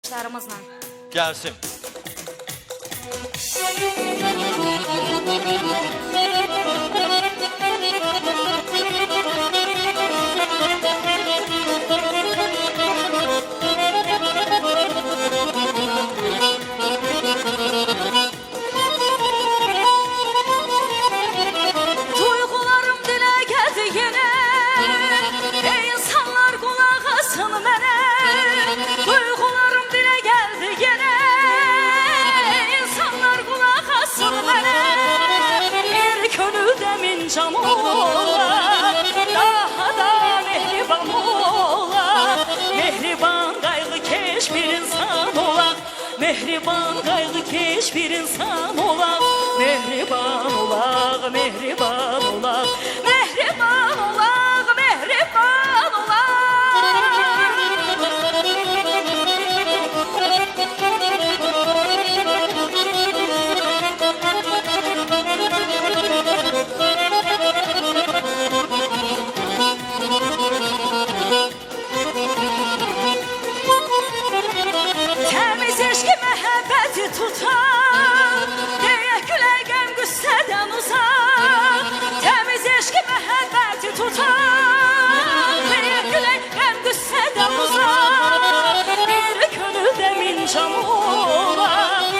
Arkadaşlarımızla. Gelsin. Duygularım dile geldi yine. Ey insanlar kulak asın bana. Duygularım dile geldi yine. Ey insanlar kulak asın bana. Bir könülde min cam ola. Daha da mehriban ola. Mehriban kaygı keş bir insan ola. Mehriban kaygı keş bir insan ola. Mehriban ola, mehriban ola. Mehriban ola, mehriban ola. Temiz eşki məhəbbəti tutar, deyə gülə qəm qüssədən uzaq. Temiz eşki məhəbbəti tutar, deyə gülə qəm qüssədən uzaq. Bir könüldə min cam olar,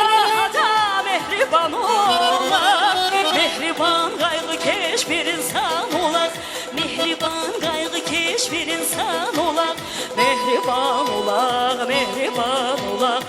daha da mehriban olar. Mehriban qayğı keş bir insan olar. Mehriban qayğı keş bir insan olar. Mehriban olar, mehriban olar.